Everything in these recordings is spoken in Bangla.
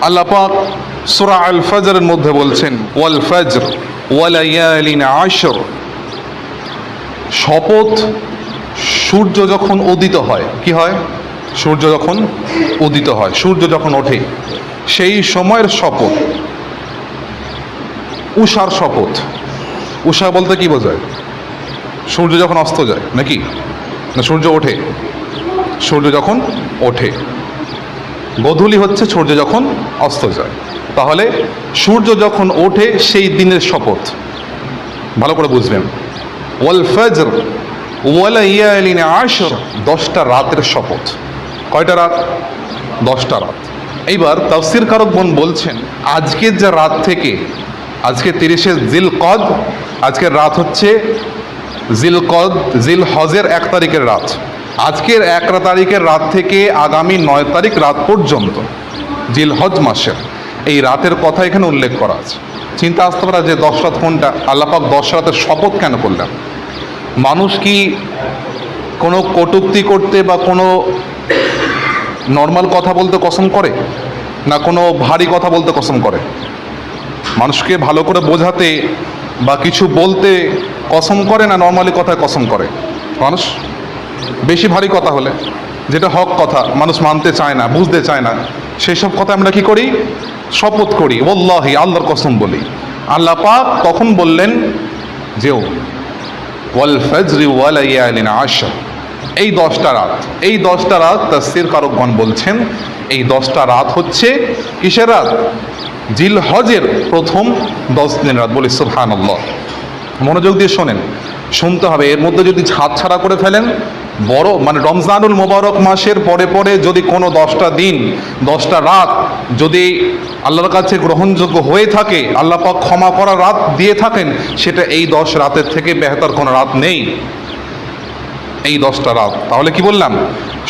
আল্লাহ পাক সূরা আল ফজরের মধ্যে বলছেন, ওয়াল ফজর ওয়ালায়ালিন আশর, শপথ সূর্য যখন উদিত হয়। কি হয়? সূর্য যখন উদিত হয়, সূর্য যখন ওঠে, সেই সময়ের শপথ। উষার শপথ। উষা বলতে কি বোঝায়? সূর্য যখন অস্ত যায় নাকি, না সূর্য ওঠে? সূর্য যখন ওঠে। গোধূলি হচ্ছে সূর্য যখন অস্ত যায়। তাহলে সূর্য যখন ওঠে সেই দিনের শপথ, ভালো করে বুঝবেন। ওয়াল ফজর ওয়ালায়ালিন আশর, 10টা রাতের শপথ। কয়টা রাত? 10টা রাত। এইবার তাফসীর কারকগণ বলছেন, আজকের যে রাত থেকে, আজকে 30শে জিলকদ, আজকের রাত হচ্ছে জিলকদ, জিলহজের 1 তারিখের রাত। আজকের 1 তারিখের রাত থেকে আগামী 9 তারিখ রাত পর্যন্ত জিলহজ মাসের এই রাতের কথা এখানে উল্লেখ করা আছে। চিন্তা আসতে পারে যে 10 রাত কোনটা? আল্লাহ পাক 10 রাতের শপথ কেন করলেন? মানুষ কি কোনো কটূক্তি করতে বা কোনো নর্মাল কথা বলতে কসম করে, না কোনো ভারী কথা বলতে কসম করে? মানুষকে ভালো করে বোঝাতে বা কিছু বলতে কসম করে, না নর্মালি কথায় কসম করে? মানুষ বেশি ভারী কথা হলে, যেটা হক কথা, মানুষ মানতে চায় না, বুঝতে চায় না, সেই সব কথা আমরা কি করি? শপথ করি, ওয়াল্লাহি, আল্লাহর কসম বলি। আল্লাহ পাক তখন বললেন যে ওয়াল ফজরি ওয়ালায়ালিন আশর, এই 10টা রাত, এই 10টা রাত তাফসীর কারকগণ বলছেন এই 10টা রাত হচ্ছে কিসের রাত? জিলহজের প্রথম 10 দিনের রাত। বলি সুবহানাল্লাহ। মনোযোগ দিয়ে শোনেন, শুনতে হবে। এর মধ্যে যদি ছাড়া করে ফেলেন, বড় মানে রমজানুল মোবারক মাসের পরে পরে যদি কোনো 10টা দিন 10টা রাত যদি আল্লাহর কাছে গ্রহণযোগ্য হয়ে থাকে, আল্লাহ পাক ক্ষমা করার রাত দিয়ে থাকেন, সেটা এই 10 রাতের থেকে বেহতর কোনো রাত নেই, এই 10টা রাত। তাহলে কি বললাম?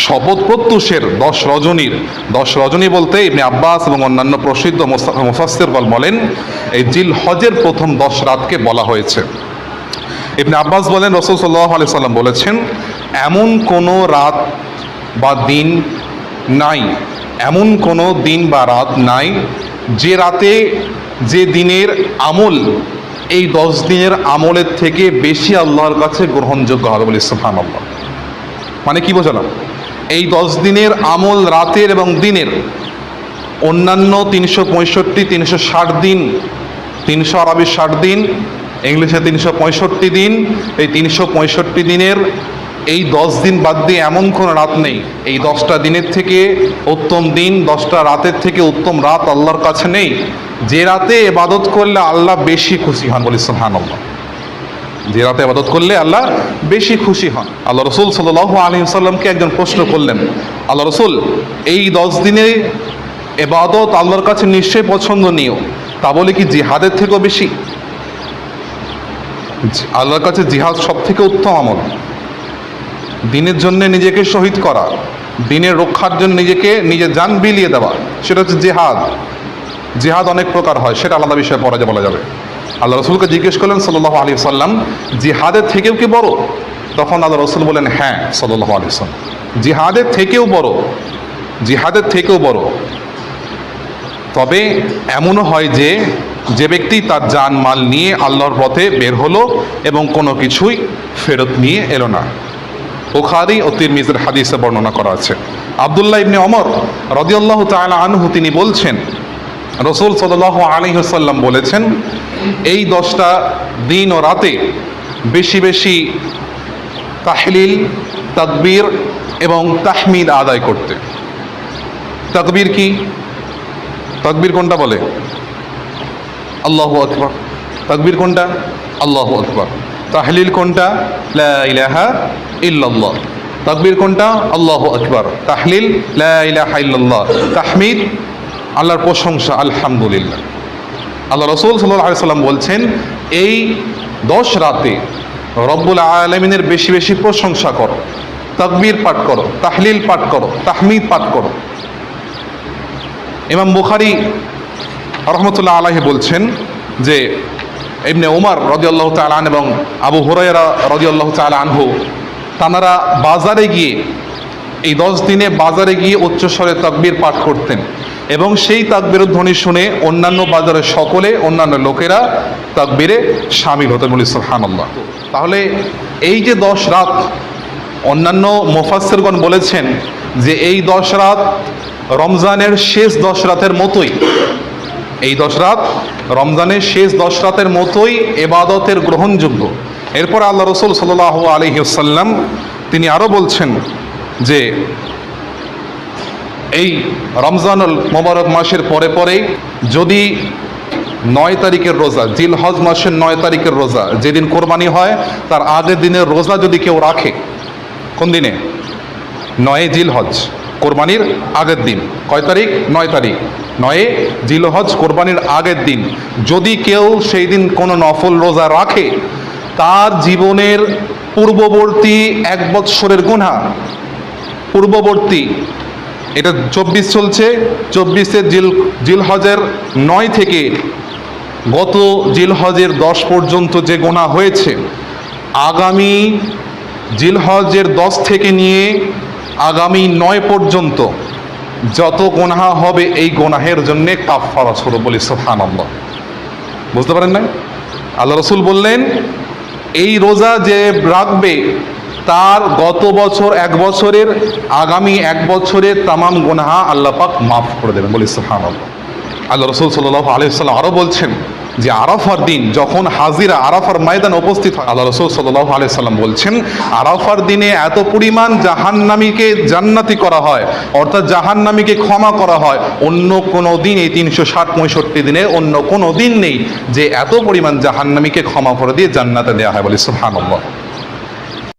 শপথ প্রত্যুষের 10 রজনীর। 10 রজনী বলতে ইবনে আব্বাস এবং অন্যান্য প্রসিদ্ধ মুফাসসিরগণ বলেন এই জিলহজের প্রথম 10 রাতকে বলা হয়েছে। ইবনে আব্বাস বলেন, রাসূল সাল্লাল্লাহু আলাইহি সাল্লাম বলেছেন, এমন কোনো রাত বা দিন নাই, এমন কোনো দিন বা রাত নাই যে রাতে, যে দিনের আমল এই 10 দিনের আমলের থেকে বেশি আল্লাহর কাছে গ্রহণযোগ্য হবে। বলি সুবহানাল্লাহ। মানে কি বোঝালাম? এই 10 দিনের আমল রাতের এবং দিনের, অন্যান্য 365 360 দিন, 300 আরবি 60 দিন, ইংলিশে 365 দিন, এই 365 দিনের এই 10 দিন বাদ দিয়ে এমন কোনো রাত নেই, এই 10টা দিনের থেকে উত্তম দিন, 10টা রাতের থেকে উত্তম রাত আল্লাহর কাছে নেই, যে রাতে ইবাদত করলে আল্লাহ বেশি খুশি হন। বলি সুবহানাল্লাহ। যে রাতে ইবাদত করলে আল্লাহ বেশি খুশি হন। আল্লাহ রাসূল সাল্লাল্লাহু আলাইহি ওয়াসাল্লামকে একজন প্রশ্ন করলেন, আল্লাহ রাসূল, এই 10 দিনে ইবাদত আল্লাহর কাছে নিশ্চয়ই পছন্দনীয়, তা বলে কি জিহাদের থেকেও বেশি? আল্লাহর কাছে জিহাদ সব থেকে উত্তম আমল। দিনের জন্য নিজেকে শহীদ করা, দিনের রক্ষার জন্য নিজের জান বিলিয়ে দেওয়া, সেটা হচ্ছে জিহাদ। জিহাদ অনেক প্রকার হয়, সেটা আলাদা বিষয়ে পরে বলা যাবে। আল্লাহ রসুলকে জিজ্ঞেস করলেন সাল্লাল্লাহু আলাইহি ওয়াসাল্লাম, জিহাদের থেকেও কি বড়? তখন আল্লাহ রসুল বলেন, হ্যাঁ সাল্লাল্লাহু আলাইহি ওয়াসাল্লাম, জিহাদের থেকেও বড়, জিহাদের থেকেও বড়। তবে এমনও হয় যে ব্যক্তি তার জান মাল নিয়ে আল্লাহর পথে বের হলো এবং কোনো কিছুই ফেরত নিয়ে এলো না। বুখারী ও তিরমিজির হাদিসে বর্ণনা করা আছে। আব্দুল্লাহ ইবনে ওমর রাদিয়াল্লাহু তাআলা আনহু তিনি বলছেন, রাসূল সাল্লাল্লাহু আলাইহি ওয়াসাল্লাম বলেছেন, এই 10টা দিন ও রাতে বেশি বেশি তাহলিল, তাকবীর এবং তাহমিদ আদায় করতে। তাকবীর কি? তাকবীর কোনটা বলে? আল্লাহু আকবার। তাকবীর কোনটা? আল্লাহু আকবার। তাহলিল কোনটা? লা ইলাহা ইল্লাল্লাহ। তাকবীর কোনটা? আল্লাহু আকবার। তাহলিল লা ইলাহা ইল্লাল্লাহ। তাহমিদ আল্লাহর প্রশংসা, আলহামদুলিল্লাহ। আল্লাহ রাসূল সাল্লাল্লাহু আলাইহি ওয়াসাল্লাম বলছেন, এই 10 রাতে রব্বুল আলামিনের বেশি বেশি প্রশংসা করো, তাকবীর পাঠ করো, তাহলিল পাঠ করো, তাহমিদ পাঠ করো। ইমাম বুখারী রাহমাতুল্লাহ আলাইহি বলছেন যে ইবনে উমর রাদিয়াল্লাহু তাআলা আনহু এবং আবু হুরায়রা রাদিয়াল্লাহু তাআলা আনহু তানারা বাজারে গিয়ে, এই 10 দিনে বাজারে গিয়ে উচ্চস্বরে তাকবীর পাঠ করতেন। এবং সেই তাকবীরের ধ্বনি শুনে অন্যান্য বাজারের সকলে, অন্যান্য লোকেরা তাকবীরে শামিল হতে, বলি সুবহানাল্লাহ। তাহলে এই যে 10 রাত, অন্যান্য মুফাসসিরগণ বলেছেন যে এই 10 রাত রমজানের শেষ 10 রাতের মতোই, এই 10 রাত রমজানের শেষ 10 রাতের মতোই ইবাদতের গ্রহণযোগ্য। এরপর আল্লাহ রাসূল সাল্লাল্লাহু আলাইহি ওয়াসাল্লাম তিনি আরও বলছেন যে এই রমজানুল মোবারক মাসের পরে পরেই যদি 9 তারিখের রোজা, জিলহজ মাসের 9 তারিখের রোজা, যেদিন কোরবানি হয় তার আগের দিনের রোজা যদি কেউ রাখে, কোন দিনে? 9 জিলহজ, কোরবানির আগের দিন। কয় তারিখ? 9 তারিখ। 9 জিলহজ, কোরবানির আগের দিন। যদি কেউ সেই দিন কোনো নফল রোজা রাখে, তার জীবনের পূর্ববর্তী 1 বৎসরের গুনাহ, পূর্ববর্তী, এটা 24 চলছে, 24 জিলহজের 9 থেকে গত জিলহজের 10 পর্যন্ত যে গুনাহ হয়েছে, আগামী জিলহজের 10 থেকে নিয়ে আগামী 9 পর্যন্ত যত গুনাহ হবে, এই গুনাহের জন্যে কাফারা স্বরূপ, বলি সুবহানাল্লাহ। বুঝতে পারেন না? আল্লাহ রাসূল বললেন এই রোজা যে রাখবে তার গত বছর 1 বছরের, আগামী 1 বছরের তামাম গুনাহ আল্লাহ পাক মাফ করে দেবেন, বলি সুবহানাল্লাহ। আল্লাহ রাসূল সাল্লাল্লাহু আলাইহি ওয়াসাল্লাম আরও বলছেন যে আরাফার দিন যখন হাজিরা আরাফার ময়দানে উপস্থিত হয়, আল্লাহ রাসূল সাল্লাল্লাহু আলাইহি ওয়াসাল্লাম বলছেন আরাফার দিনে এত পরিমাণ জাহান্নামীকে জান্নাতি করা হয়, অর্থাৎ জাহান্নামীকে ক্ষমা করা হয়, অন্য কোনো দিন, এই 360-65 দিনে অন্য কোনো দিন নেই যে এত পরিমাণ জাহান্নামীকে ক্ষমা করে দিয়ে জান্নাতে দেওয়া হয়, বলি সুবহানাল্লাহ।